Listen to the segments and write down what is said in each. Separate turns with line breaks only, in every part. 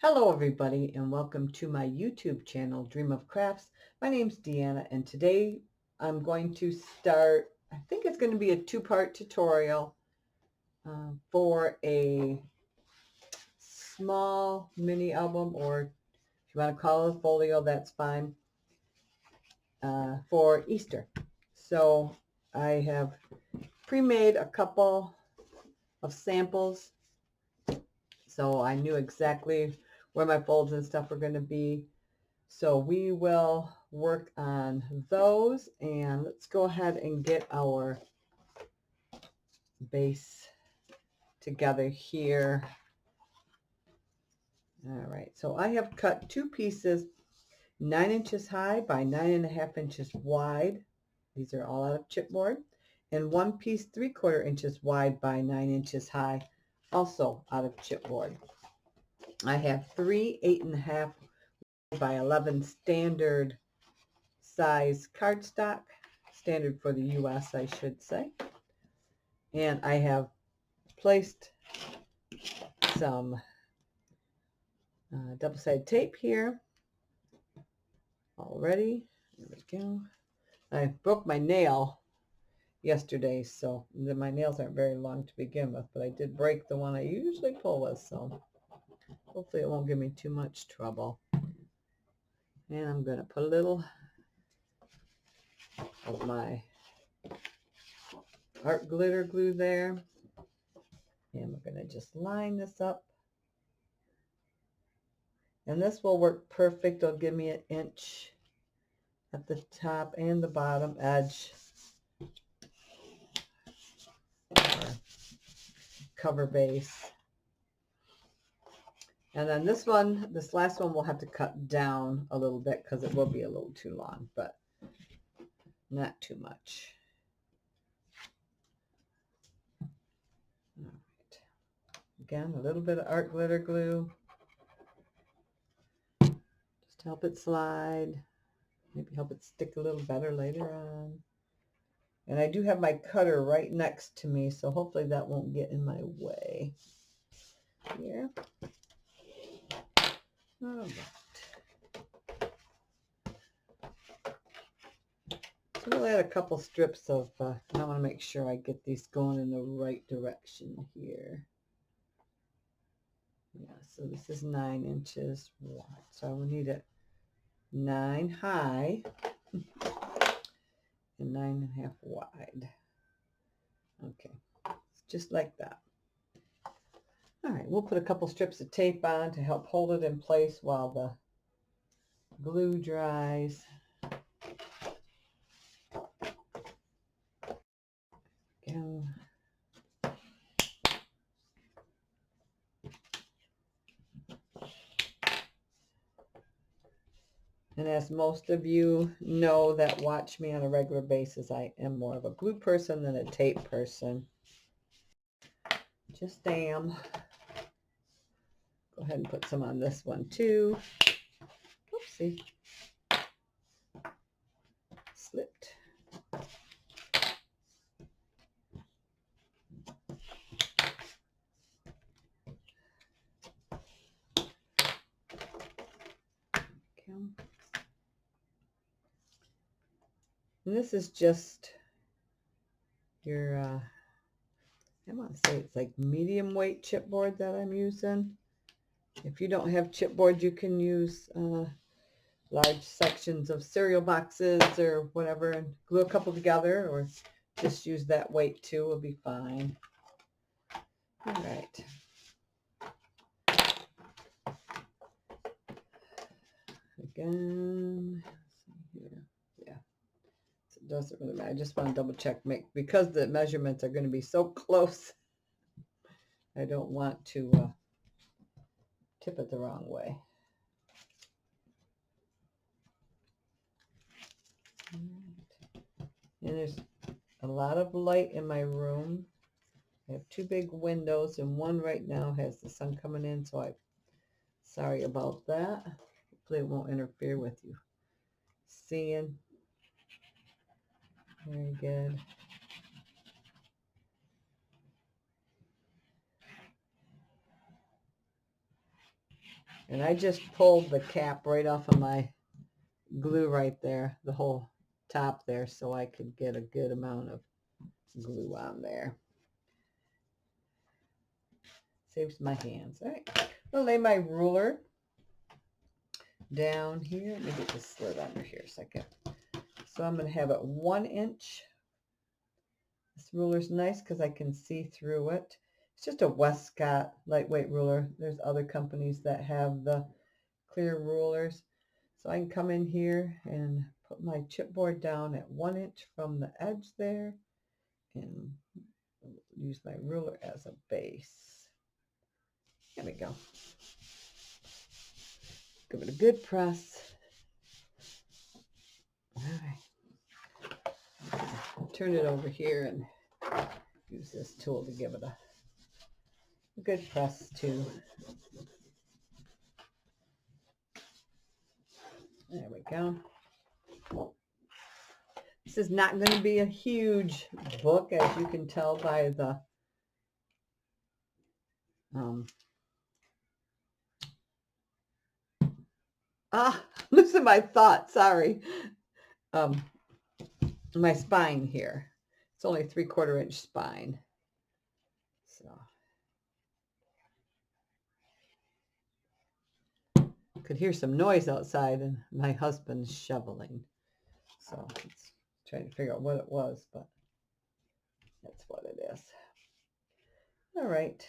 Hello everybody and welcome to my YouTube channel, Dream of Crafts. My name's Deanna and today I'm going to start, I think it's going to be a two-part tutorial for a small mini album, or if you want to call it a folio, that's fine, for Easter. So I have pre-made a couple of samples, so I knew exactly where my folds and stuff were going to be. So we will work on those, and let's go ahead and get our base together here. All right, so I have cut two pieces 9 inches high by 9.5 inches wide. These are all out of chipboard. And one piece 3/4 inches wide by 9 inches high, also out of chipboard. I have three 8.5 by 11 standard size cardstock, standard for the US, I should say. And I have placed some double-sided tape here already. There we go. I broke my nail yesterday, so my nails aren't very long to begin with, but I did break the one I usually pull with, so hopefully it won't give me too much trouble. And I'm going to put a little of my art glitter glue there, and we're going to just line this up. And this will work perfect. It'll give me 1 inch at the top and the bottom edge for cover base. And then this last one we'll have to cut down a little bit because it will be a little too long, but not too much. All right. Again, a little bit of art glitter glue. Just help it slide. Maybe help it stick a little better later on. And I do have my cutter right next to me, so hopefully that won't get in my way. Here. All right. So we'll add a couple strips of, I want to make sure I get these going in the right direction here. Yeah, so this is 9 inches wide. So I will need it 9 high and 9.5 wide. Okay, just like that. All right, we'll put a couple strips of tape on to help hold it in place while the glue dries. Go. And as most of you know that watch me on a regular basis, I am more of a glue person than a tape person. Just am. Go ahead and put some on this one too. Oopsie. Slipped. Okay. And this is just your, I want to say it's like medium weight chipboard that I'm using. If you don't have chipboard, you can use large sections of cereal boxes or whatever and glue a couple together, or just use that weight too, will be fine. All right. Again, here. Yeah, so it doesn't really matter. I just want to double check, because the measurements are going to be so close. I don't want to tip it the wrong way. And there's a lot of light in my room. I have 2 big windows, and one right now has the sun coming in, so I'm sorry about that. Hopefully it won't interfere with you seeing. Very good. And I just pulled the cap right off of my glue right there, the whole top there, so I could get a good amount of glue on there. Saves my hands. All right. I'll lay my ruler down here. Let me get this slid under here a second. So I'm going to have it 1 inch. This ruler's nice because I can see through it. It's just a Westcott lightweight ruler. There's other companies that have the clear rulers. So I can come in here and put my chipboard down at 1 inch from the edge there and use my ruler as a base. There we go. Give it a good press. All right. Turn it over here and use this tool to give it a good press too. There we go. This is not going to be a huge book, as you can tell by the losing my thought, sorry. My spine here. It's only 3/4 inch spine. So could hear some noise outside and my husband's shoveling. So let's try to figure out what it was, but that's what it is. All right. So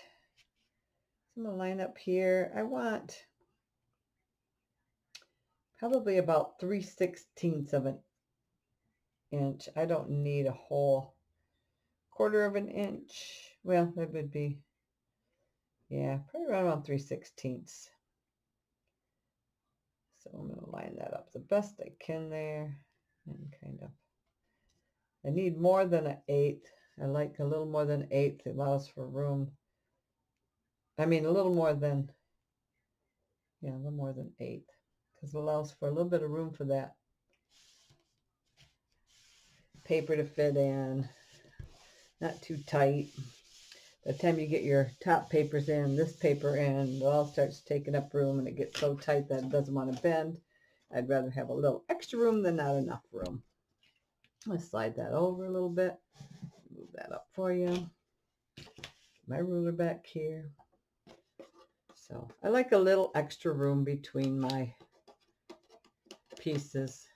I'm going to line up here. I want probably about 3/16 of an inch. I don't need a whole 1/4 of an inch. Well, that would be, yeah, probably around 3/16. So I'm going to line that up the best I can there and kind of, I need more than an 1/8. I like a little more than 1/8. It allows for room. I mean, a little more than, yeah, a little more than 1/8 because it allows for a little bit of room for that paper to fit in. Not too tight. By the time you get your top papers in, this paper in, it all starts taking up room and it gets so tight that it doesn't want to bend. I'd rather have a little extra room than not enough room. Let's slide that over a little bit. Move that up for you. My ruler back here. So I like a little extra room between my pieces.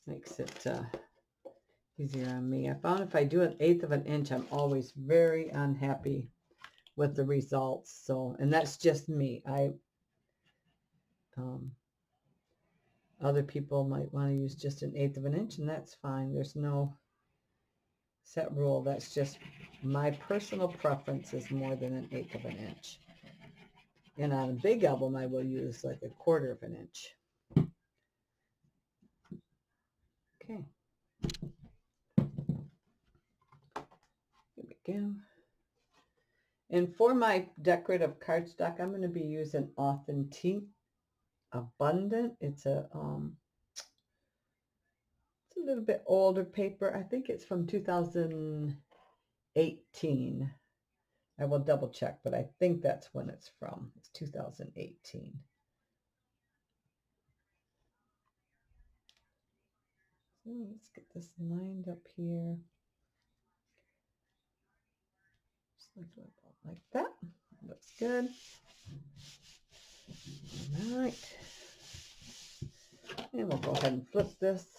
Makes it easier on me. I found if I do 1/8 of an inch, I'm always very unhappy with the results. So, and that's just me. Other people might want to use just 1/8 of an inch, and that's fine. There's no set rule. That's just my personal preference is more than 1/8 of an inch. And on a big album, I will use like 1/4 of an inch. Okay. Here we go. And for my decorative cardstock, I'm going to be using Authentique Abundant. It's a little bit older paper. I think it's from 2018. I will double check, but I think that's when it's from. It's 2018. So let's get this lined up here. Just like that. Looks good. All right. And we'll go ahead and flip this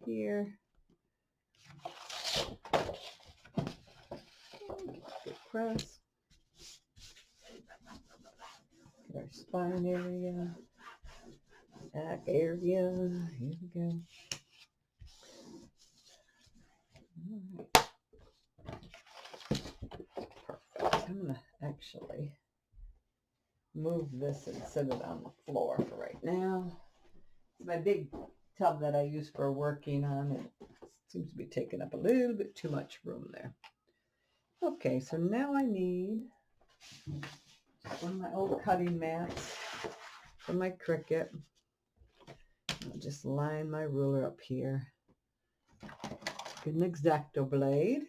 here. Good press. Get our spine area. Back area. Here we go. All right. Perfect. I'm going to actually move this and set it on the floor for right now. It's my big tub that I use for working on. It seems to be taking up a little bit too much room there. Okay, so now I need one of my old cutting mats from my Cricut. I'll just line my ruler up here. Get an X-Acto blade.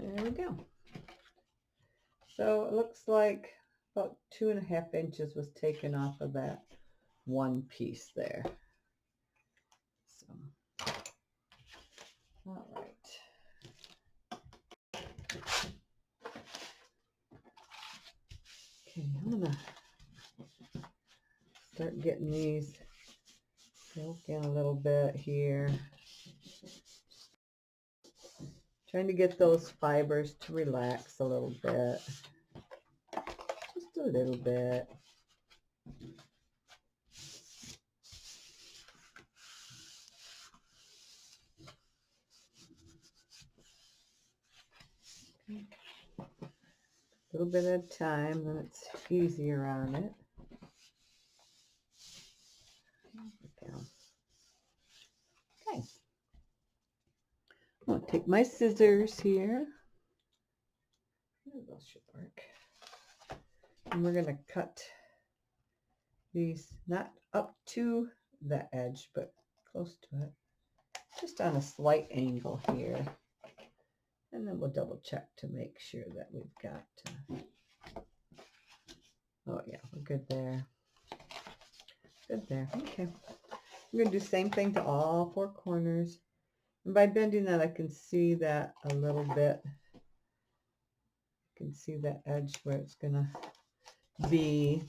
There we go. So it looks like about 2.5 inches was taken off of that one piece there. So, all right. Okay, I'm gonna start getting these broken a little bit here. Trying to get those fibers to relax a little bit. Just a little bit. A little bit at a time, then it's easier on it. There we go. Okay. I'm going to take my scissors here. Those should work. And we're going to cut these not up to the edge, but close to it. Just on a slight angle here. And then we'll double check to make sure that we've got, oh yeah, we're good there. Good there. Okay. We're going to do the same thing to all 4 corners. And by bending that, I can see that a little bit. I can see that edge where it's going to be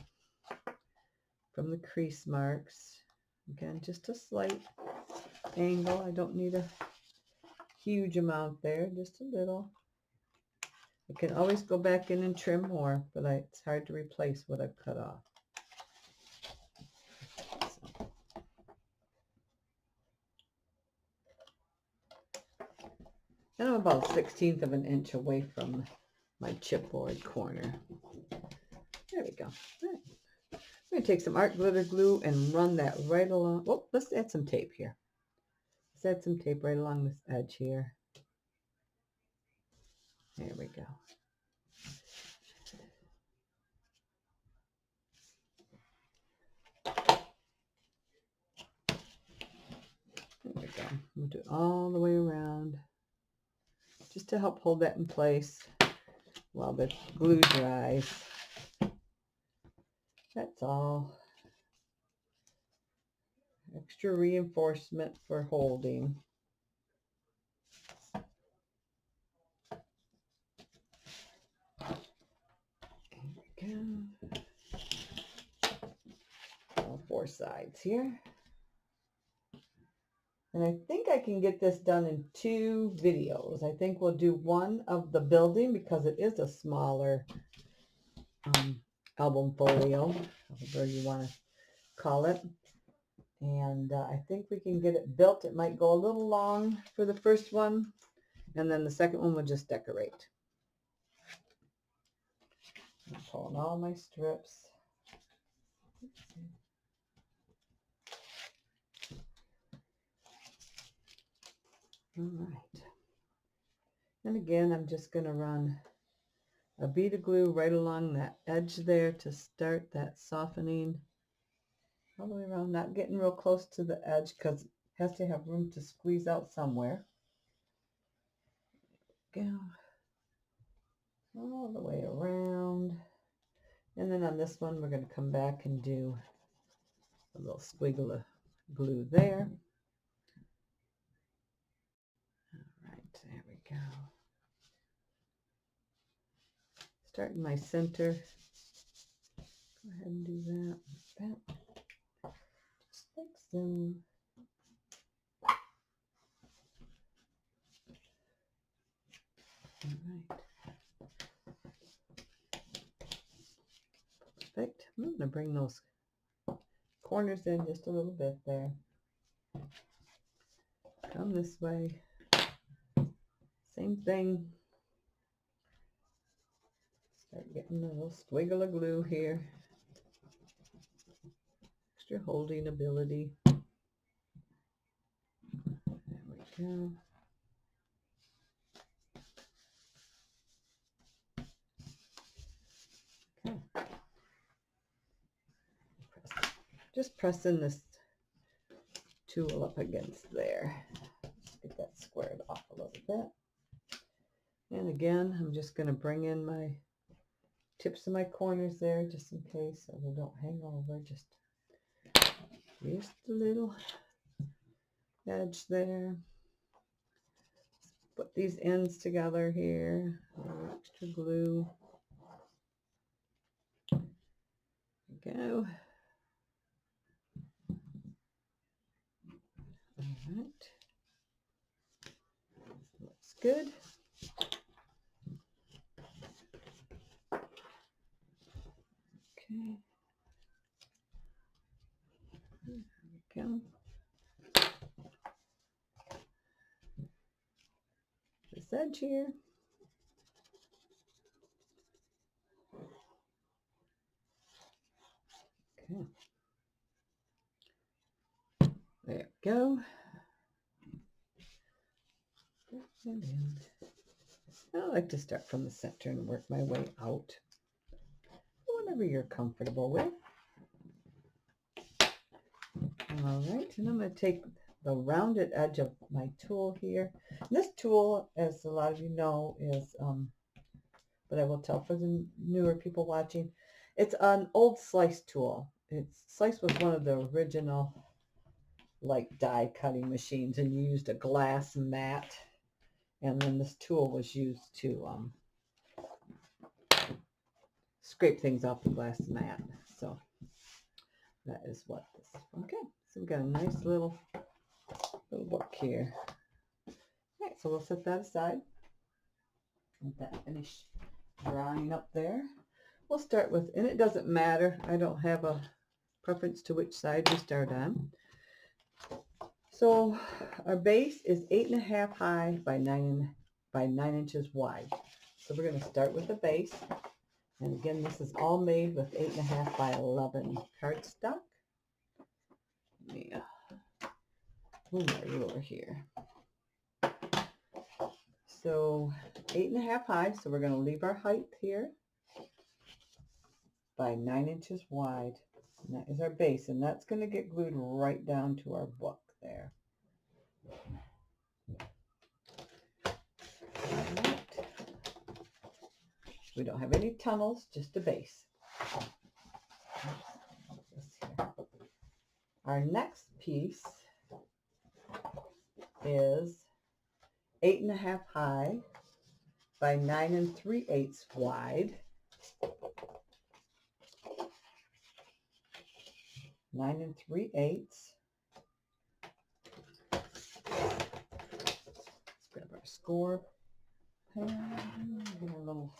from the crease marks. Again, just a slight angle. I don't need a huge amount there, just a little. I can always go back in and trim more, but it's hard to replace what I've cut off. So. And I'm about 1/16 of an inch away from my chipboard corner. There we go. Right. I'm going to take some art glitter glue and run that right along. Oh, let's add some tape here. Let's add some tape right along this edge here. There we go. There we go. We'll do it all the way around, just to help hold that in place while the glue dries. That's all. Extra reinforcement for holding. There we go. All 4 sides here. And I think I can get this done in 2 videos. I think we'll do one of the building because it is a smaller album folio, whatever you want to call it. And I think we can get it built. It might go a little long for the first one. And then the second one will just decorate. I'm pulling all my strips. All right. And again, I'm just going to run a bead of glue right along that edge there to start that softening all the way around, not getting real close to the edge because it has to have room to squeeze out somewhere. Go all the way around. And then on this one, we're going to come back and do a little squiggle of glue there. All right, there we go. Starting my center. Go ahead and do that like that. Just like so. All right. Perfect. I'm going to bring those corners in just a little bit there. Come this way. Same thing. Start getting a little squiggle of glue here. Extra holding ability. There we go. Okay. Just pressing this tool up against there. Just get that squared off a little bit. And again, I'm just going to bring in my tips of my corners there just in case so they don't hang over. Just a little edge there. Put these ends together here. A little extra glue. There we go. All right. Looks good. Okay. There we go. This edge here. Okay. There we go. And in. I like to start from the center and work my way out. Whatever you're comfortable with. All right, and I'm going to take the rounded edge of my tool here. This tool, as a lot of you know, is, but I will tell for the newer people watching, it's an old slice tool. Slice was one of the original, like, die cutting machines, and you used a glass mat, and then this tool was used to scrape things off the glass mat. So that is what this. Okay, so we got a nice little book here. All right, so we'll set that aside. Let that finish drying up there. We'll start with, and it doesn't matter, I don't have a preference to which side we start on. So our base is 8.5 high by 9 inches wide. So we're going to start with the base. And again, this is all made with 8.5 by 11 cardstock. Let me move my ruler here. So 8.5 high, so we're going to leave our height here by 9 inches wide. And that is our base, and that's going to get glued right down to our book there. Right. We don't have any tunnels, just a base. Our next piece is 8.5 high by 9 3/8 wide. 9 3/8. Let's grab our score pen, get our little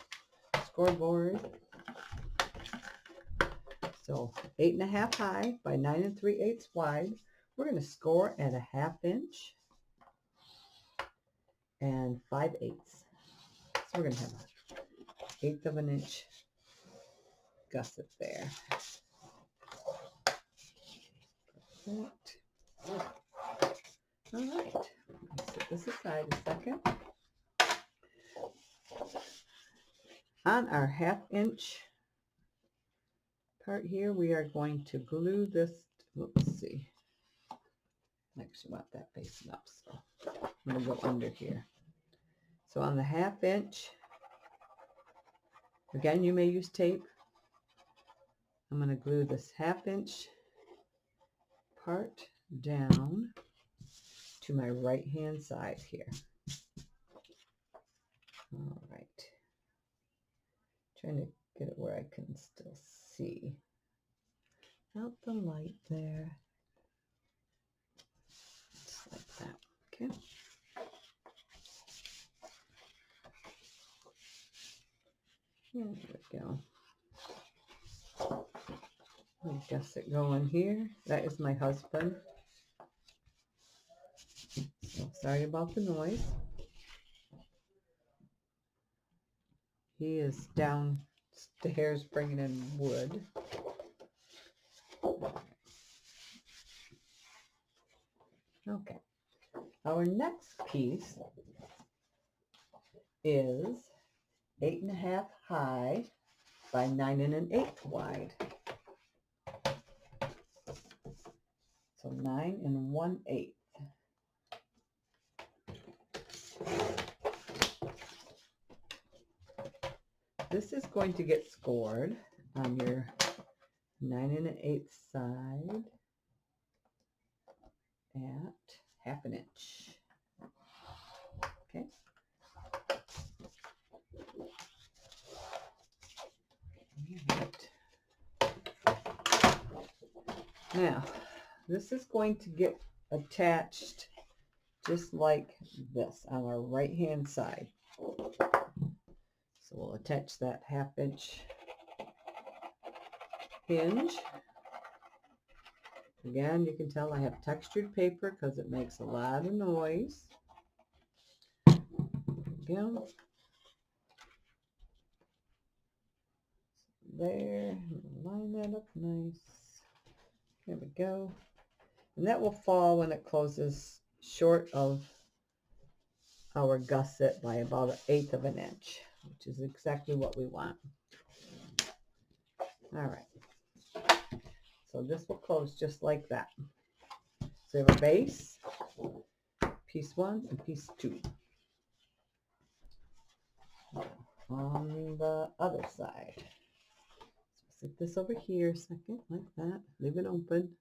scoreboard. So 8.5 high by 9 3/8 wide. We're going to score at 1/2 inch and 5/8. So we're going to have 1/8 of an inch gusset there. Perfect. All right, let's set this aside a second. On our 1/2 inch part here, we are going to glue this. Let's see. I actually want that facing up, so I'm going to go under here. So on the 1/2 inch, again, you may use tape. I'm going to glue this 1/2 inch part down to my right hand side here. All right. Trying to get it where I can still see out the light there. Just like that. Okay. There we go. I guess it going here. That is my husband. So sorry about the noise. He is downstairs bringing in wood. Okay. Our next piece is 8.5 high by 9 1/8 wide. So 9 1/8. This is going to get scored on your 9 1/8 side at 1/2 inch. Okay. Now, this is going to get attached just like this on our right hand side. So we'll attach that 1/2 inch hinge. Again, you can tell I have textured paper because it makes a lot of noise. Again, there, line that up nice. There we go. And that will fall when it closes short of our gusset by about 1/8 of an inch, which is exactly what we want. All right. So this will close just like that. So you have a base, piece 1 and piece 2. On the other side, so set this over here a second, like that. Leave it open.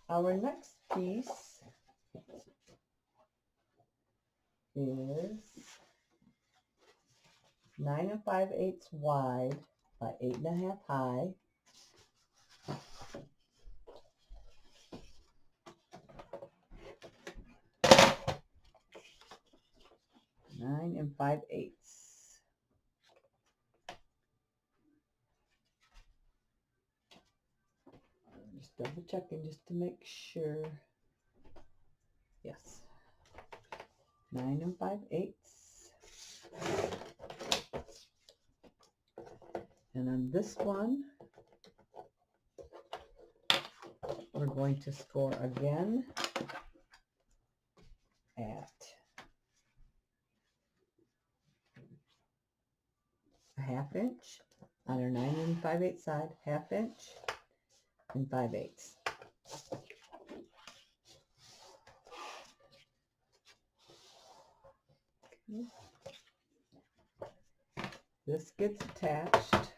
Our next piece is 9 5/8 wide by 8 1/2 high. Nine and 5/8. Just double checking just to make sure. Yes. 9 and 5/8. And on this one, we're going to score again at 1/2 inch on our 9 and 5/8 side, 1/2 inch and 5/8. Okay. This gets attached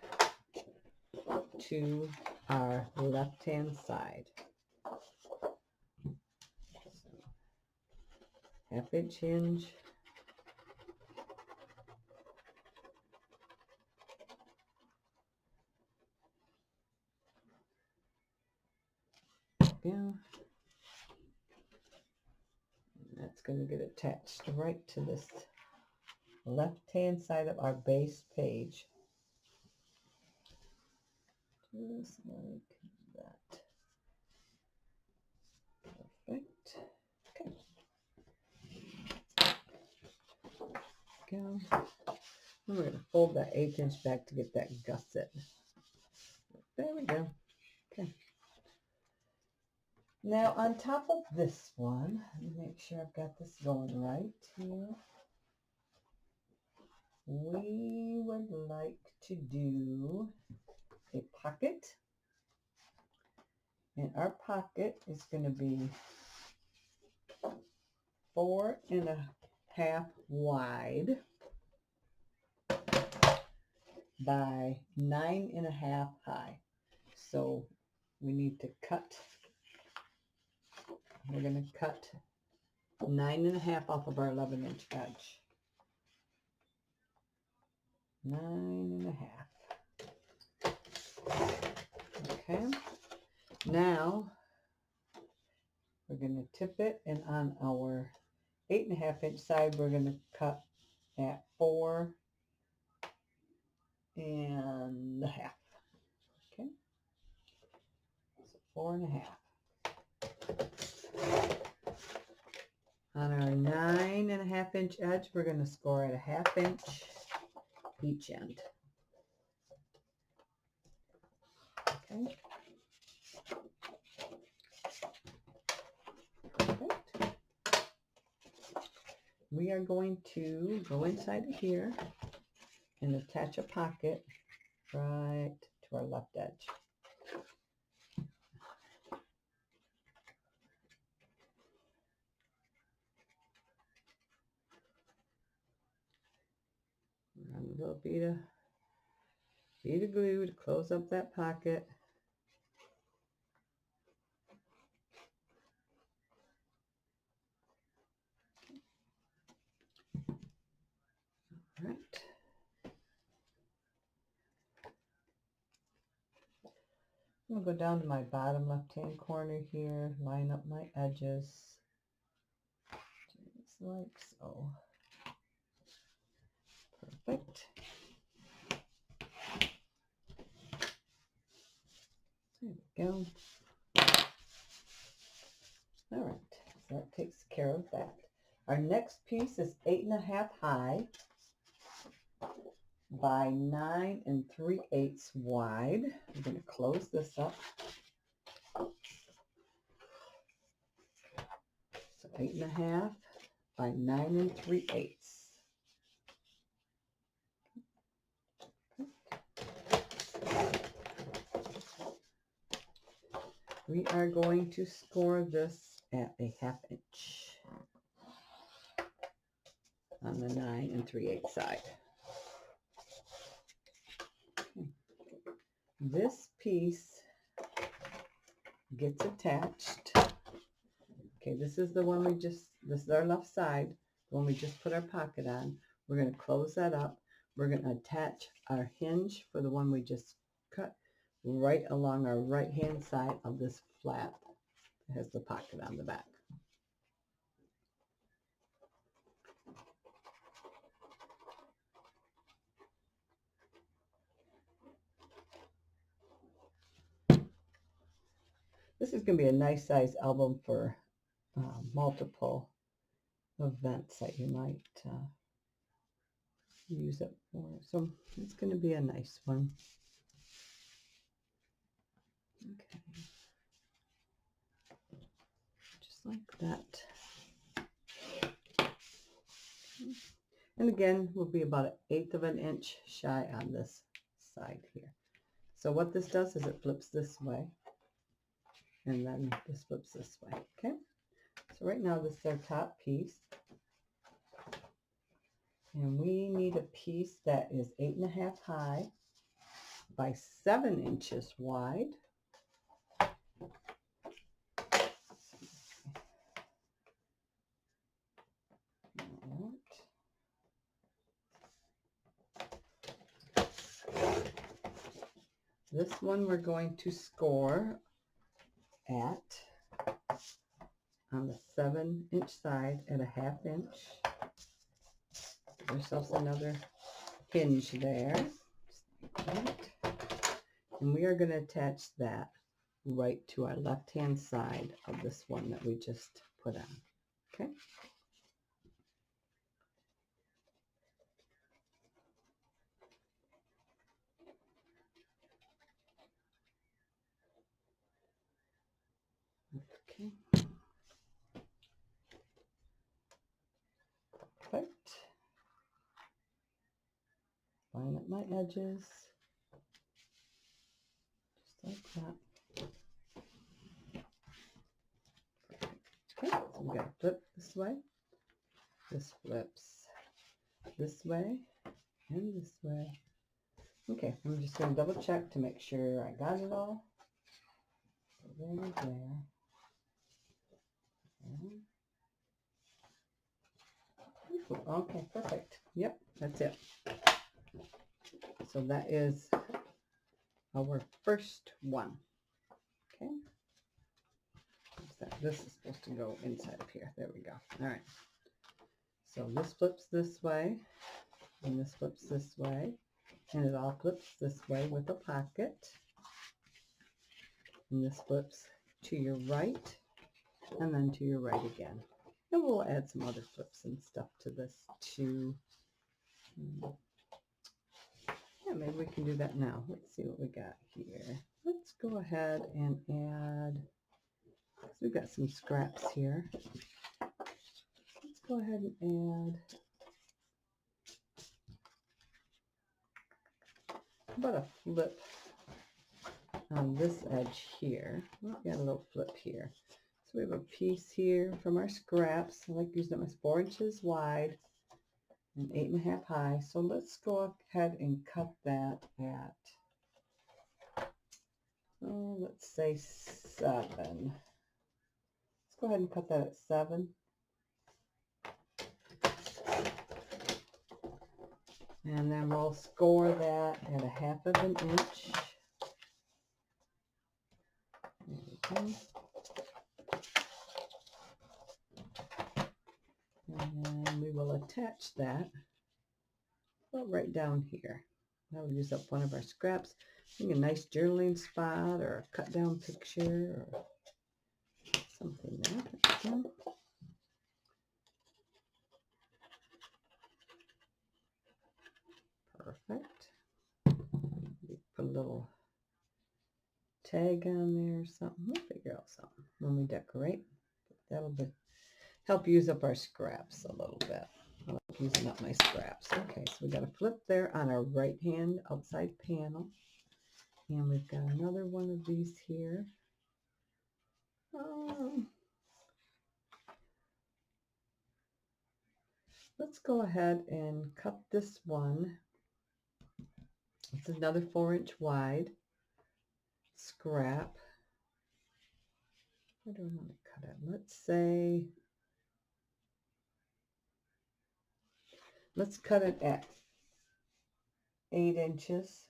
to our left-hand side. So, 1/2 inch hinge. Yeah. That's going to get attached right to this left-hand side of our base page. Just like that. Perfect. Okay. Go. And we're going to fold that 1/8 inch back to get that gusset. There we go. Okay. Now on top of this one, let me make sure I've got this going right here. We would like to do a pocket. And our pocket is going to be 4 1/2 wide by 9 1/2 high. So we need to cut. We're going to cut 9 1/2 off of our 11 inch edge. 9 1/2. Okay. Now we're going to tip it, and on our 8 1/2 inch side, we're going to cut at 4 1/2. Okay. So 4 1/2. On our 9 1/2 inch edge, we're going to score at 1/2 inch each end. Okay. Perfect. We are going to go inside of here and attach a pocket right to our left edge. little bead of glue to close up that pocket. All right. I'm going to go down to my bottom left-hand corner here, line up my edges, just like so. Perfect. There we go. All right, so that takes care of that. Our next piece is 8.5 high by 9 3/8 wide. I'm going to close this up. So 8.5 by 9 3/8. We are going to score this at a 1/2 inch on the 9 3/8 side. Okay. This piece gets attached. Okay, this is the one this is our left side, the one we just put our pocket on. We're going to close that up. We're going to attach our hinge for the one we just cut right along our right hand side of this flap that has the pocket on the back. This is going to be a nice size album for multiple events that you might use it for. So it's going to be a nice one. Okay. Just like that. And again, we'll be about 1/8 of an inch shy on this side here. So what this does is it flips this way, and then this flips this way. Okay. So right now this is our top piece. And we need a piece that is 8.5 high by 7 inches wide. This one we're going to score at, on the 7-inch side, at a 1/2 inch. Give ourselves another hinge there. Just like that. And we are going to attach that right to our left-hand side of this one that we just put on. Okay? Okay. Perfect. Line up my edges. Just like that. Okay, so we got to flip this way. This flips this way and this way. Okay, I'm just going to double check to make sure I got it all. There. Okay, perfect. Yep, that's it. So that is our first one. Okay. This is supposed to go inside of here. There we go. All right. So this flips this way, and this flips this way, and it all flips this way with a pocket. And this flips to your right, and then to your right again. And we'll add some other flips and stuff to this too. Yeah, maybe we can do that now. Let's see what we got here. Let's go ahead and add, we've got some scraps here. Let's go ahead and add, how about a flip on this edge here. We've got a little flip here. So we have a piece here from our scraps. I like using them as 4 inches wide. and 8.5 high. So let's go ahead and cut that at, oh, let's say 7. Let's go ahead and cut that at 7. And then we'll score that at 1/2 inch. There we go. And then we will attach that right down here. That'll use up one of our scraps. I think a nice journaling spot or a cut down picture or something there. Perfect. Put a little tag on there or something. We'll figure out something when we decorate. That'll help use up our scraps a little bit. I like using up my scraps. Okay, so we got a flip there on our right hand outside panel. And we've got another one of these here. Let's go ahead and cut this one. It's another 4-inch wide scrap. Where do I want to cut it? Let's cut it at 8 inches.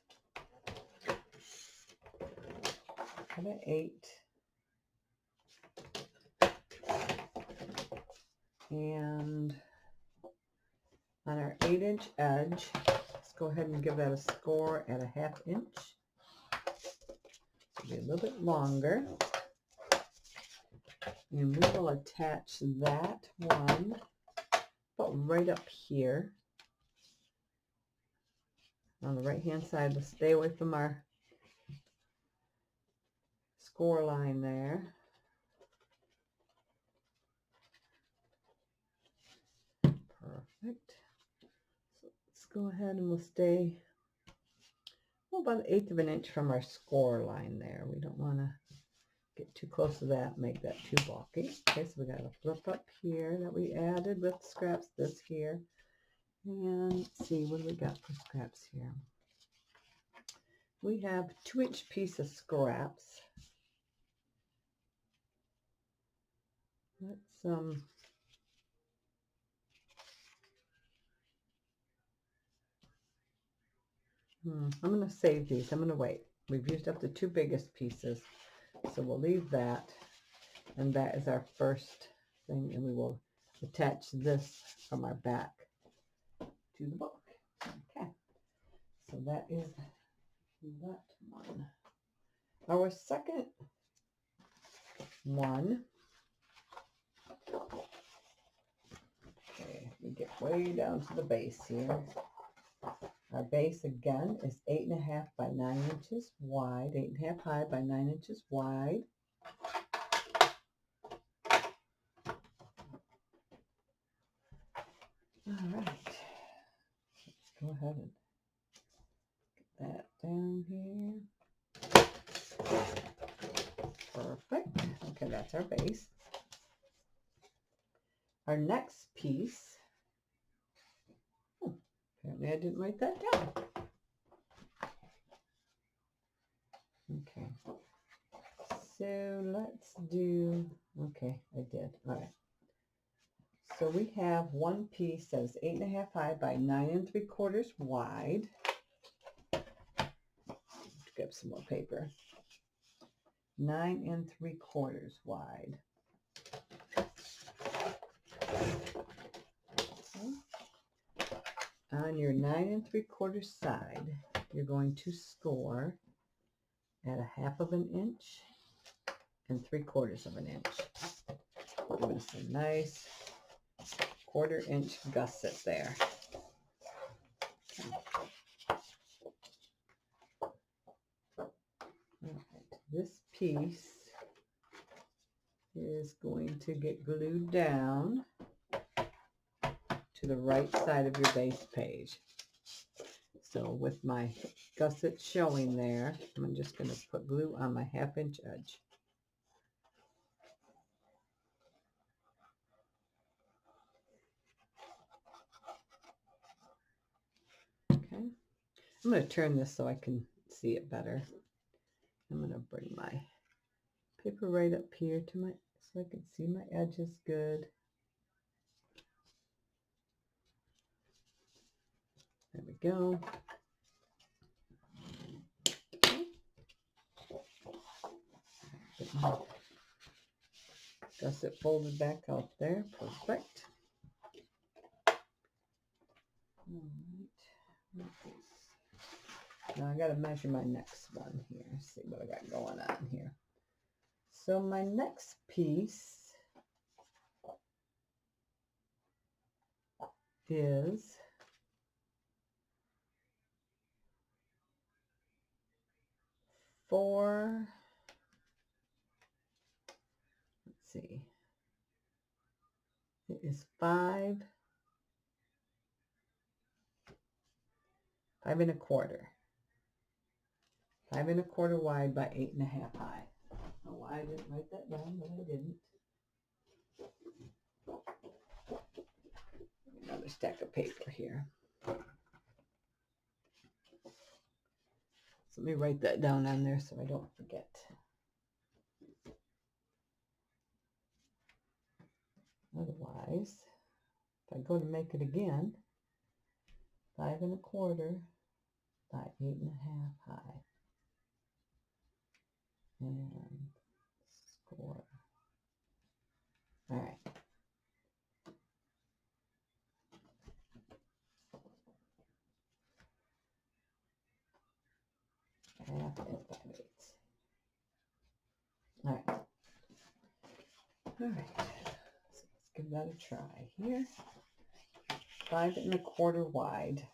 Cut at 8. And on our 8-inch edge, let's go ahead and give that a score at 1/2 inch. It'll be a little bit longer. And we will attach that one about right up here on the right hand side. We'll stay away from our score line there. Perfect. So let's go ahead and we'll stay about 1/8 inch from our score line there. We don't want to get too close to that, make that too bulky. Okay, so we got a flip up here that we added with scraps, this here. And let's see, what do we got for scraps here? We have 2-inch piece of scraps. Let's I'm going to save these. I'm going to wait. We've used up the 2 biggest pieces, so we'll leave that. And that is our first thing, and we will attach this from our back to the book. Okay, so that is that one. Our second one, okay, we get way down to the base here. Our base again is 8.5 by 9 inches wide, 8.5 high by 9 inches wide. All right, let's go ahead and get that down here. Perfect. Okay, that's our base. Our next piece, apparently I didn't write that down. Okay, so let's do, okay, I did. All right. So we have one piece that is 8.5 high by 9 3/4 wide. Let's grab some more paper. 9 3/4 wide. Okay. On your 9 3/4 side, you're going to score at 1/2 inch and 3/4 inch. Give us a nice 1/4 inch gusset there. Right. This piece is going to get glued down to the right side of your base page. So with my gusset showing there, I'm just going to put glue on my 1/2 inch edge. I'm going to turn this so I can see it better. I'm going to bring my paper right up here to my, so I can see my edges good. There we go. Get my gusset folded back out there. Perfect. All right. Now I got to measure my next one here. See what I got going on here. So my next piece is 4. Let's see. It is 5 1/4. 5 1/4 wide by 8 1/2 high. I don't know why I didn't write that down, but I didn't. Another stack of paper here. So let me write that down on there so I don't forget. Otherwise, if I go to make it again, 5 1/4 by 8 1/2 high. And score. All right. Half and 5/8. All right. All right. So let's give that a try here. 5 1/4 wide.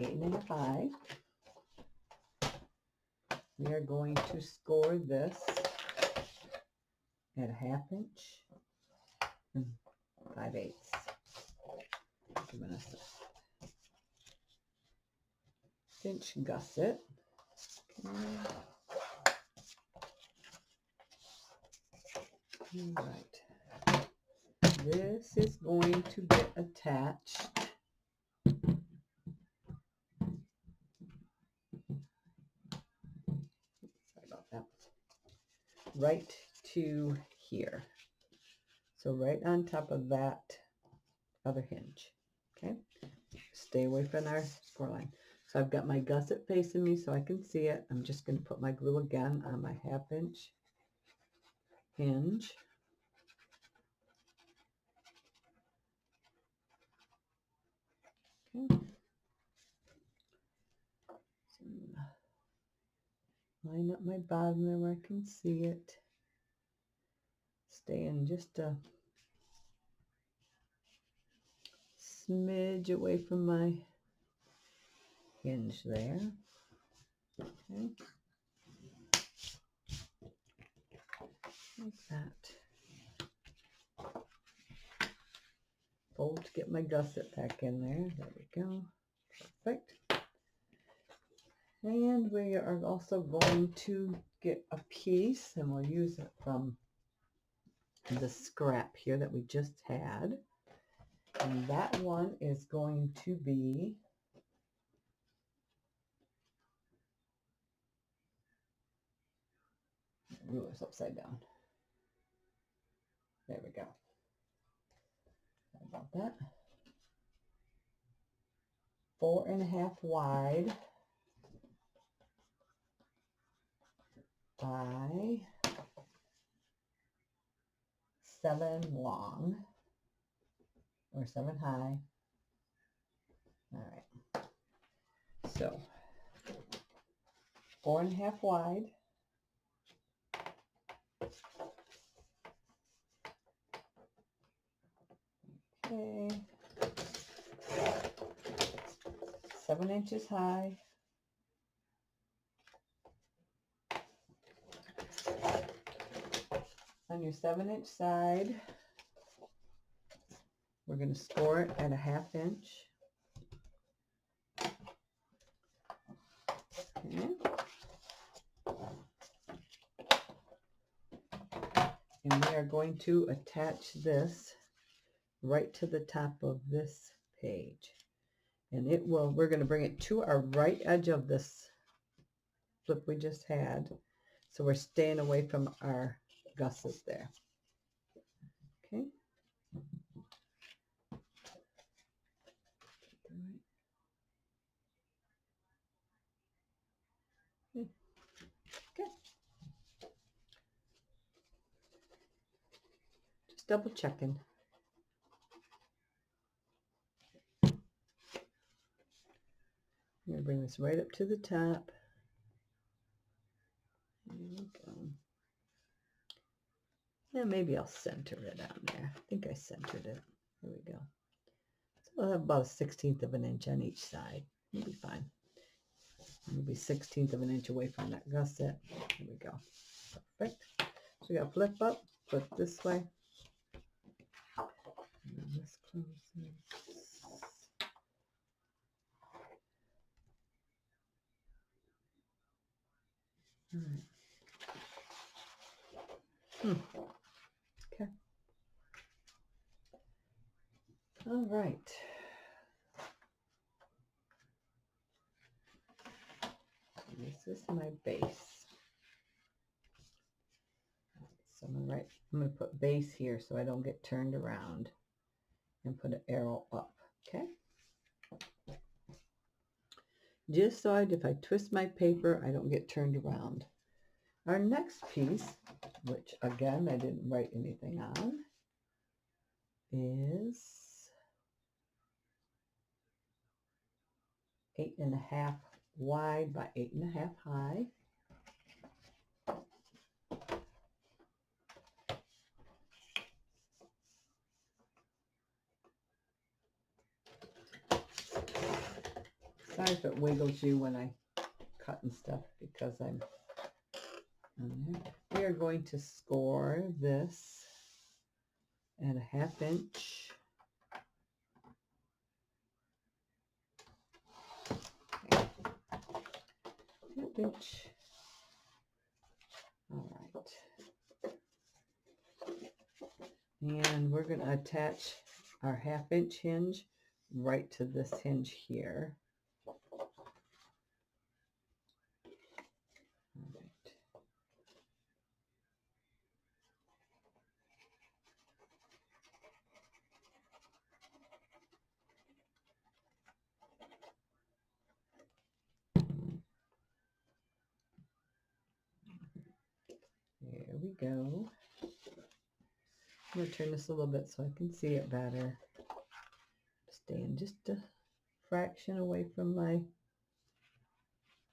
8 1/2 high. We are going to score this at 1/2 inch and 5/8. Giving us a inch gusset. Okay. All right. This is going to get attached right to here. So right on top of that other hinge. Okay. Stay away from our score line. So I've got my gusset facing me so I can see it. I'm just going to put my glue again on my 1/2 inch hinge. Okay. So line up my bottom there where I can see it. Staying just a smidge away from my hinge there. Okay. Like that. Fold to get my gusset back in there. There we go. Perfect. And we are also going to get a piece, and we'll use it from the scrap here that we just had. And that one is going to be ruler's upside down. There we go. How about that? 4 1/2 wide by 7 long, or 7 high. All right. So 4 1/2 wide. Okay. 7 inches high. On your 7-inch side, we're going to score it at a 1/2 inch. Okay. And we are going to attach this right to the top of this page. And it will, we're going to bring it to our right edge of this flip we just had. So we're staying away from our gussets there. Okay. Okay. Just double checking. I'm going to bring this right up to the top. There we go. Yeah, maybe I'll center it on there. I think I centered it. There we go. So I'll have about a 1/16 of an inch on each side. It'll be fine. It'll be 1/16 of an inch away from that gusset. There we go. Perfect. So we got to flip up, flip this way. And this closes. All right. Okay. All right. This is my base. So I'm going to put base here so I don't get turned around and put an arrow up. Okay. Just so if I twist my paper, I don't get turned around. Our next piece, which again I didn't write anything on, is 8.5 wide by 8.5 high. Sorry if it wiggles you when I cut and stuff because I'm on there. We are going to score this at a 1/2 inch. Okay. 1/2 inch. All right. And we're going to attach our 1/2 inch hinge right to this hinge here. There we go. I'm going to turn this a little bit so I can see it better. Staying just a fraction away from my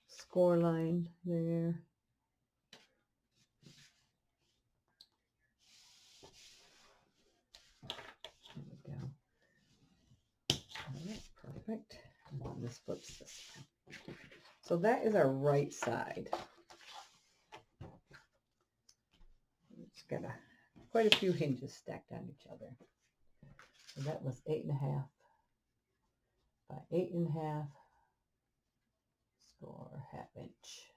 score line there. There we go. All right, perfect. And then this flips this way. So that is our right side. It's got quite a few hinges stacked on each other. So that was 8.5 by 8.5. Score 1/2 inch.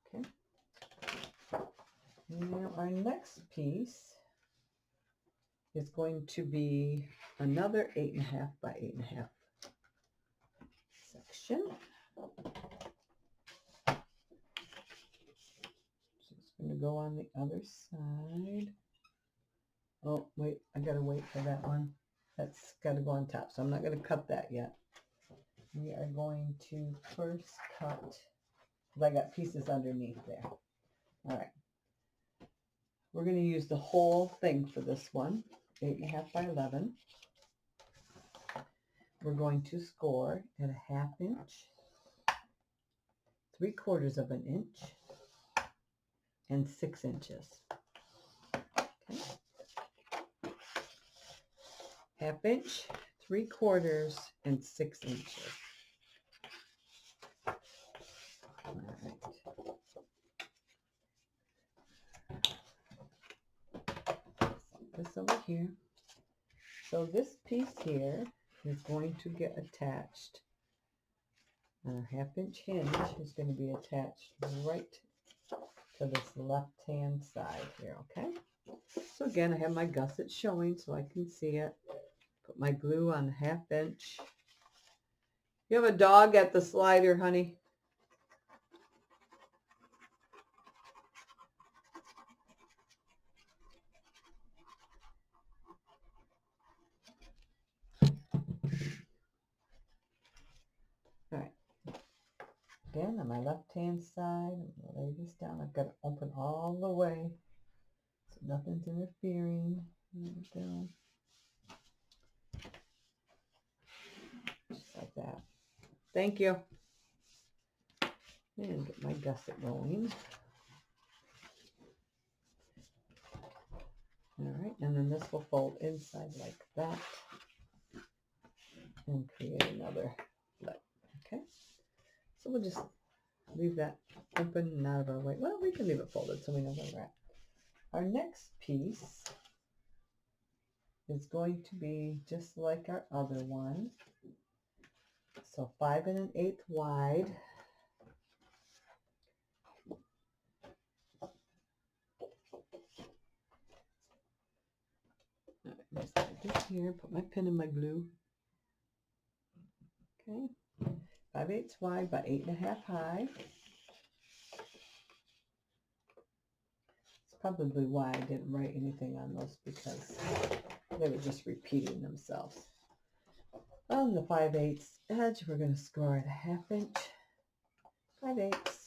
Okay. Now our next piece is going to be another 8.5 by 8.5 section. So it's going to go on the other side. Oh, wait, I got to wait for that one. That's got to go on top, so I'm not going to cut that yet. We are going to first cut, because I got pieces underneath there. All right. We're going to use the whole thing for this one, 8.5 by 11. We're going to score at a 1/2 inch, 3/4 of an inch, and 6 inches. Okay. 1/2 inch, 3/4, and 6 inches. All right. Set this over here. So this piece here is going to get attached. And our 1/2 inch hinge is going to be attached right to this left-hand side here, okay? So again, I have my gusset showing so I can see it. Put my glue on 1/2 inch. You have a dog at the slider, honey? All right. Again, on my left-hand side, I'm going to lay this down. I've got to open all the way so nothing's interfering. There we go. Just like that. Thank you. And get my gusset going. All right, and then this will fold inside like that and create another flip. Okay, so we'll just leave that open and out of our way. Well, we can leave it folded so we know where we're at. Our next piece is going to be just like our other one. So 5 1/8 wide. Just like this here, put my pin in my glue. Okay, 5/8 wide by 8 1/2 high. It's probably why I didn't write anything on those, because they were just repeating themselves. On the 5/8 edge, we're going to score at 1/2 inch, 5/8.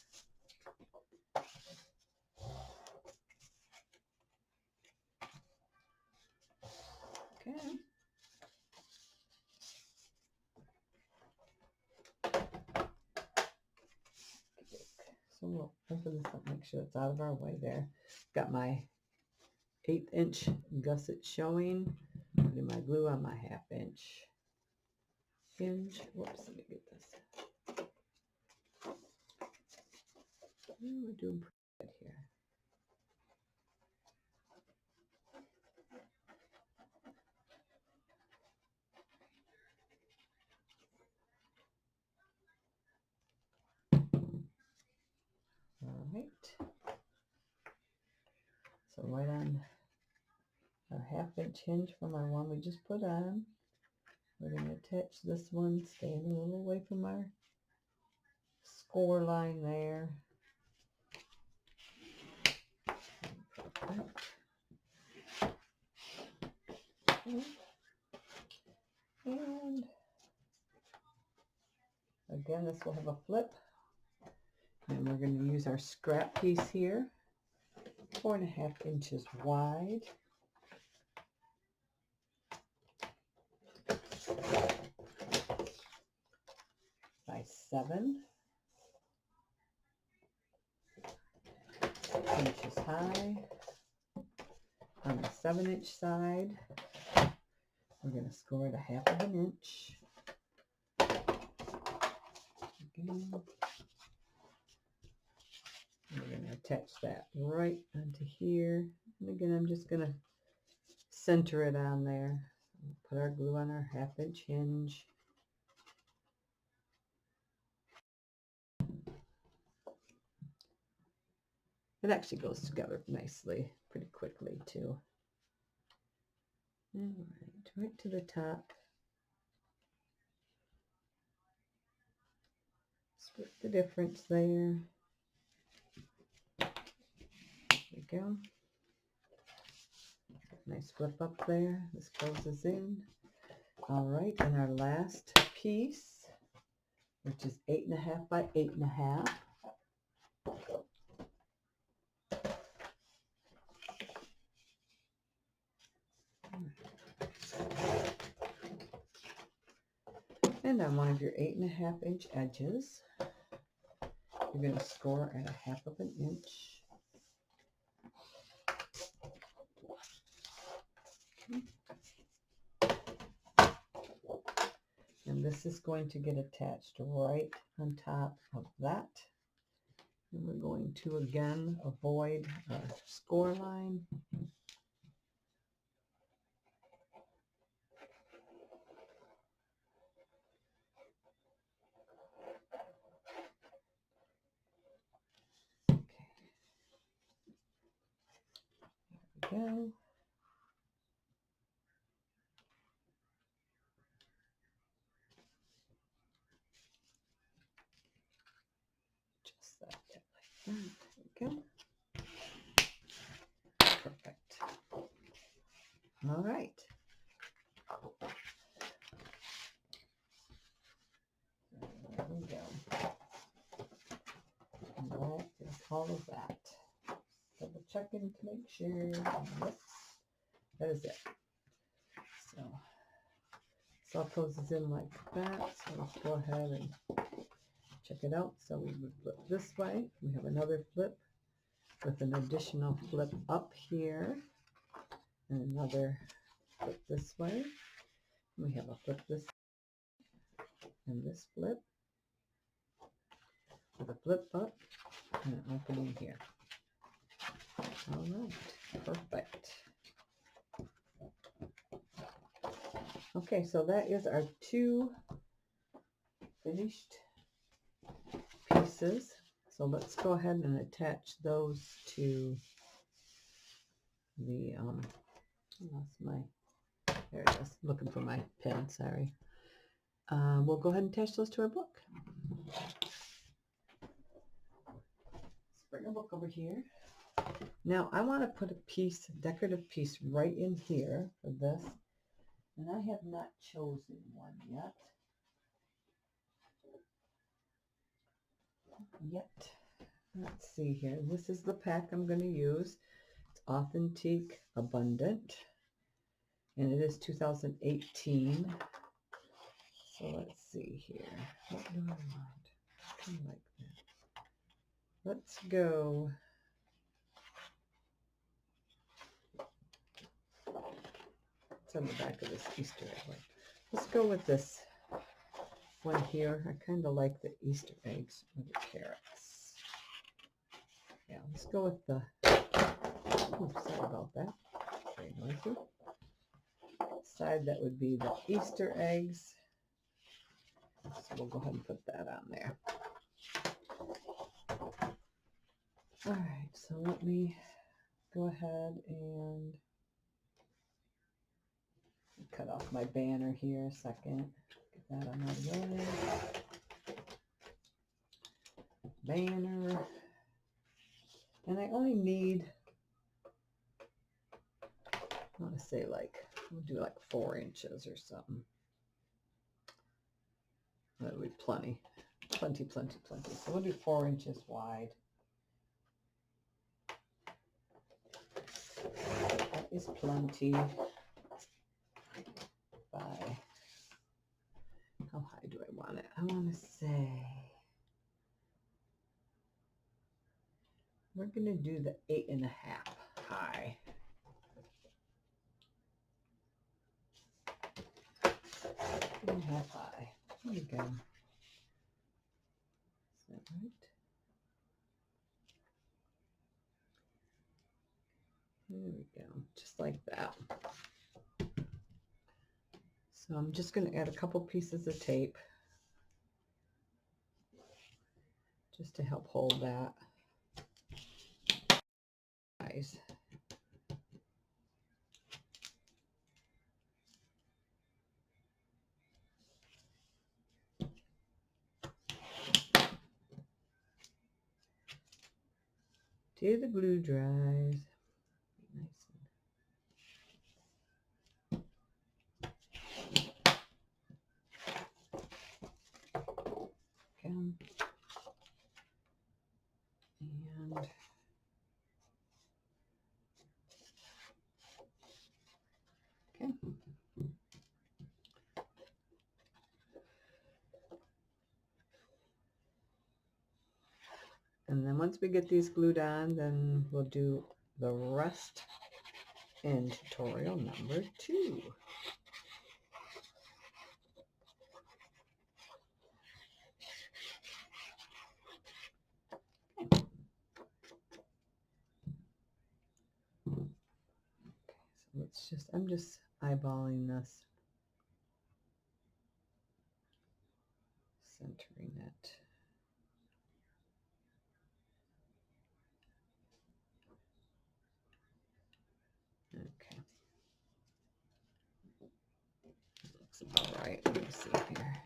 Okay. So we'll open this up, make sure it's out of our way there. Got my 1/8 inch gusset showing. Putting my glue on my 1/2 inch hinge. Whoops, let me get this. We're doing pretty good here. All right. So right on our 1/2 inch hinge from our one we just put on, we're going to attach this one, staying a little away from our score line there. And again, this will have a flip. And we're going to use our scrap piece here, 4 1/2 inches wide. By 7 inches high. On the 7 inch side, we're going to score it 1/2 inch. Again, we're going to attach that right onto here. And again, I'm just going to center it on there. Put our glue on our 1/2 inch hinge. It actually goes together nicely, pretty quickly too. All right, right to the top. Split the difference there. There we go. Nice flip up there. This closes in. All right, and our last piece, which is 8 1/2 by 8 1/2. And on one of your 8 1/2 inch edges, you're going to score at 1/2 inch. And this is going to get attached right on top of that. And we're going to again avoid our score line. go. Just like that. There we go. Perfect. All right. There we go. All right, there's all of that. Double checking to make sure. Yes, that is it. So this all closes in like that. So let's go ahead and check it out. So we would flip this way. We have another flip with an additional flip up here, and another flip this way. We have a flip this and this flip with a flip up and an opening here. All right, perfect. Okay, so that is our two finished pieces. So let's go ahead and attach those to the I lost my, there it is, looking for my pen, sorry. We'll go ahead and attach those to our book. Let's bring our book over here. Now I want to put a piece, decorative piece right in here for this, and I have not chosen one yet. Let's see here. This is the pack I'm going to use. It's Authentique Abundant, and it is 2018. So let's see here. What do I want? Kind of like that. Let's go. It's on the back of this Easter egg one. Let's go with this one here. I kind of like the Easter eggs with the carrots. Yeah, let's go with the, sorry about that. Very noisy. Side that would be the Easter eggs. So we'll go ahead and put that on there. All right, so let me go ahead and cut off my banner here a second. Get that on my way. Banner. And I only need, I want to say like, we'll do like 4 inches or something. That would be plenty. Plenty. So we'll do 4 inches wide. That is plenty. By, how high do I want it? I want to say, we're going to do the 8.5 high. 8.5 high. There we go. Is that right? There we go. Just like that. So I'm just going to add a couple pieces of tape just to help hold that. Guys. Till the glue dries. Nice. Okay. And okay. And then once we get these glued on, then we'll do the rest in tutorial number 2. Okay. So let's just, I'm just eyeballing this, centering it. looks about right. Let me see here.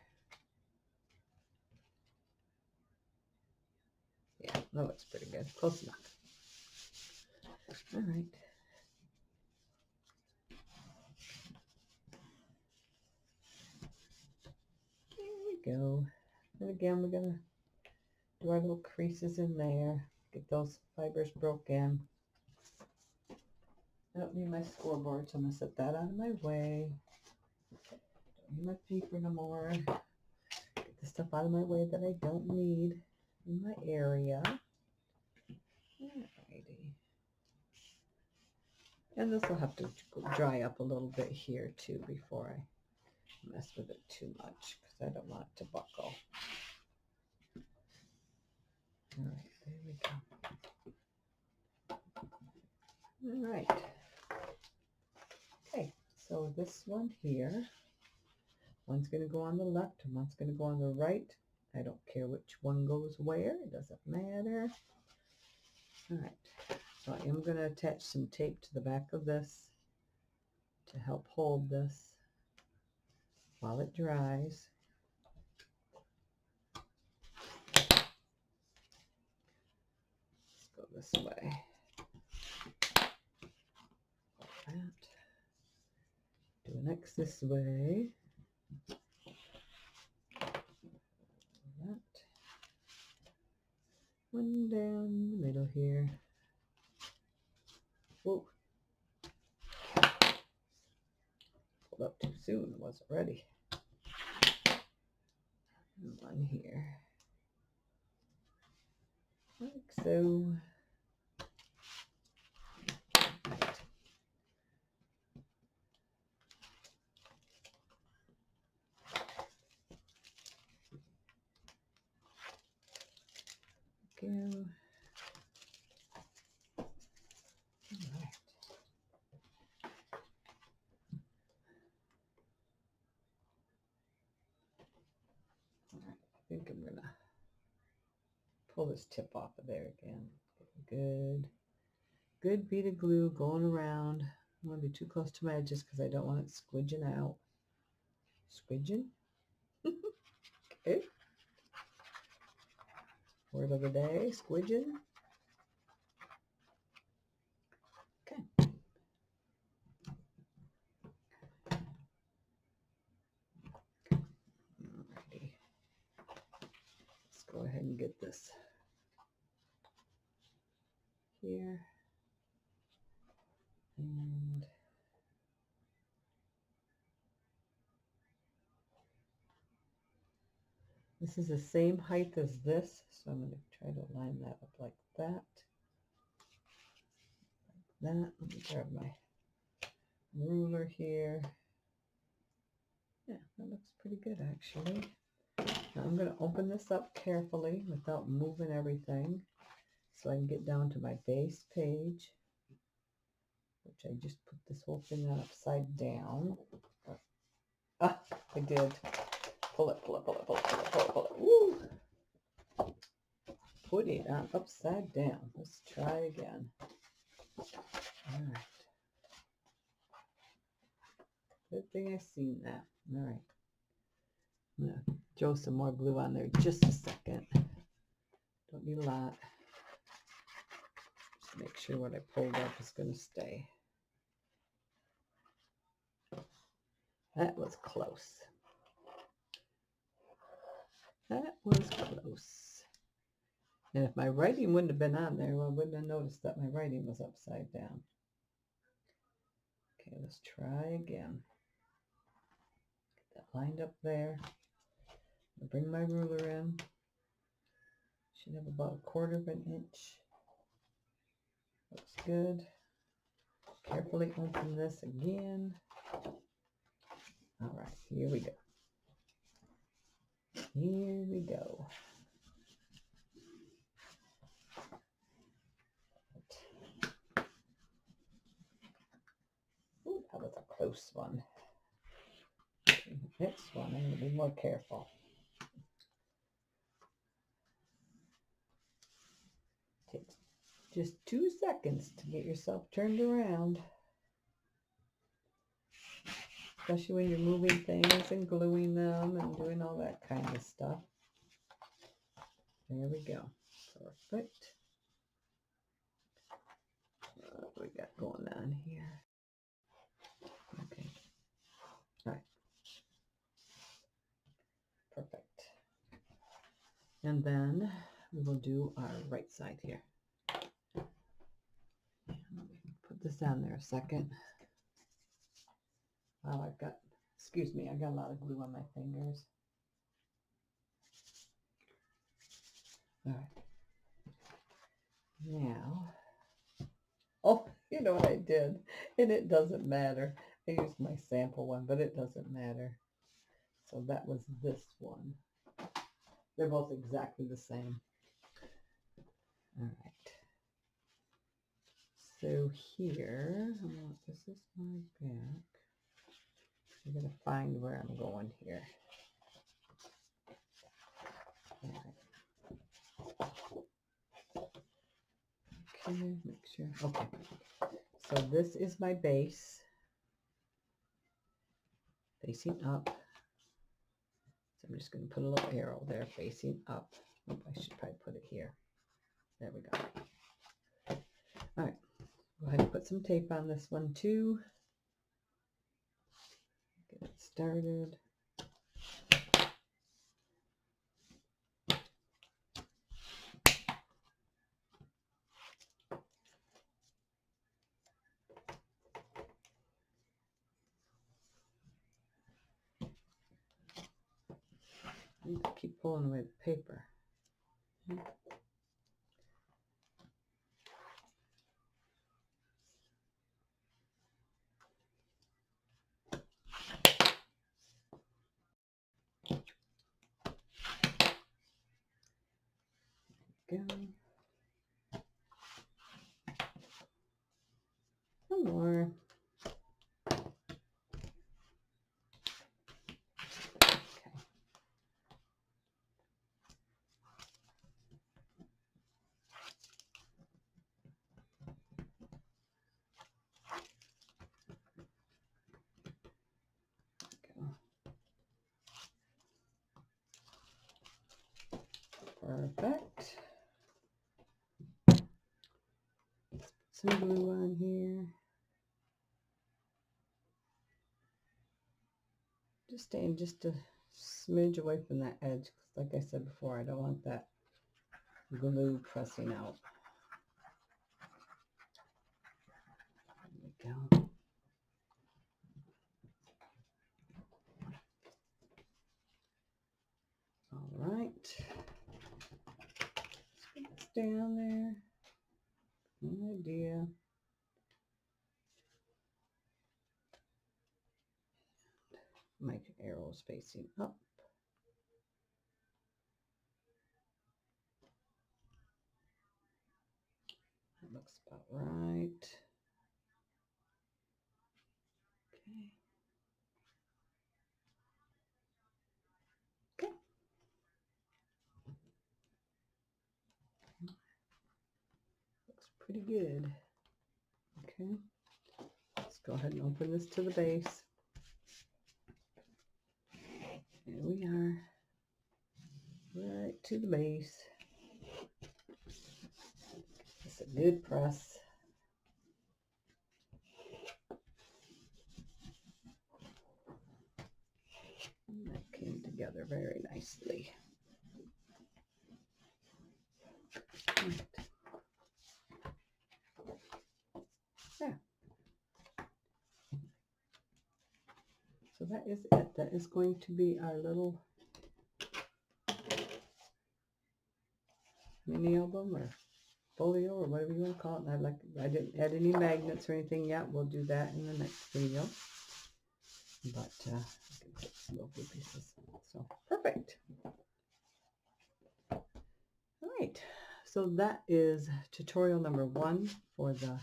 Yeah, that looks pretty good. Close enough. All right. There we go. And again, we're going to do our little creases in there. Get those fibers broken. I don't need my scoreboard, so I'm going to set that out of my way. Don't need my paper no more. Get the stuff out of my way that I don't need in my area. Alrighty. And this will have to dry up a little bit here too before I mess with it too much because I don't want it to buckle. All right, there we go. All right. Okay, so this one here, one's going to go on the left and one's going to go on the right. I don't care which one goes where. It doesn't matter. All right. So I am going to attach some tape to the back of this to help hold this while it dries. Let's go this way. Like that. Do an X this way. That. One down the middle here. Whoa. Pulled up too soon. Wasn't ready. And one here. Like so. Right. Go. All right. All right. I think I'm gonna pull this tip off of there again. Good. Good bead of glue going around. I don't want to be too close to my edges because I don't want it squidging out. Squidging? Okay. Word of the day, squidging. Okay. Alrighty. Let's go ahead and get this here. And this is the same height as this, so I'm going to try to line that up like that. Like that. Let me grab my ruler here. Yeah, that looks pretty good actually. Now I'm going to open this up carefully without moving everything so I can get down to my base page, which I just put this whole thing on upside down. Ah, I did. Pull it, pull it, pull it, pull it, pull it, pull it, pull it. Woo! Put it on upside down. Let's try again. All right. Good thing I seen that. All right. I'm going to throw some more glue on there just a second. Don't need a lot. Just make sure what I pulled up is going to stay. That was close. That was close. And if my writing wouldn't have been on there, well, I wouldn't have noticed that my writing was upside down. Okay, let's try again. Get that lined up there. I'll bring my ruler in. Should have about 1/4 of an inch. Looks good. Carefully open this again. All right, here we go. Here we go. Ooh, that was a close one. Next one, I'm going to be more careful. Takes just 2 seconds to get yourself turned around. especially when you're moving things and gluing them and doing all that kind of stuff. There we go. Perfect. What we got going on here? Okay. All right. Perfect. And then we will do our right side here. Put this on there a second. Wow, I've got, excuse me, I got a lot of glue on my fingers. All right. Now, oh, you know what I did? And it doesn't matter. I used my sample one, but it doesn't matter. So that was this one. They're both exactly the same. All right. So here, this is my back. I'm going to find where I'm going here. All right. Okay, make sure. Okay. So this is my base, facing up. So I'm just going to put a little arrow there, facing up. Oh, I should probably put it here. There we go. All right. Go ahead and put some tape on this one too. Get it started. I need to keep pulling away the paper. Go. One more. Okay. Perfect. Some glue on here. Just staying just a smidge away from that edge, because like I said before, I don't want that glue pressing out. There we go. All right. Stay on there. No idea. My arrow is facing up. That looks about right. Okay. Okay. Looks pretty good. Okay. Let's go ahead and open this to the base. Here we are. Right to the base. It's a good press. And that came together very nicely. Right. Yeah. So that is it. That is going to be our little mini album or folio or whatever you want to call it. And I didn't add any magnets or anything yet. We'll do that in the next video. But I can put some little blue pieces. So perfect. All right. So that is tutorial number 1 for the,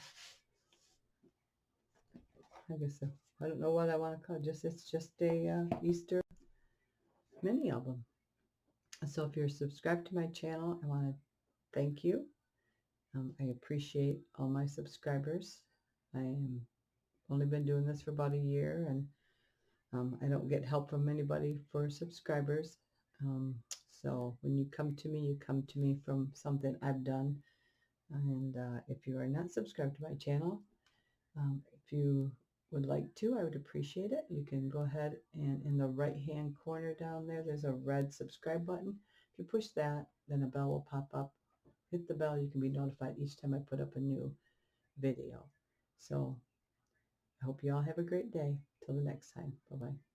I guess, I don't know what I want to call it. It's just a Easter mini album. So if you're subscribed to my channel, I want to thank you. I appreciate all my subscribers. I am only been doing this for about a year, and I don't get help from anybody for subscribers. Um, so when you come to me from something I've done. And if you are not subscribed to my channel, if you would like to, I would appreciate it. You can go ahead and in the right hand corner down there, there's a red subscribe button. If you push that, then a bell will pop up. Hit the bell, you can be notified each time I put up a new video. So I hope you all have a great day. Till the next time. Bye-bye.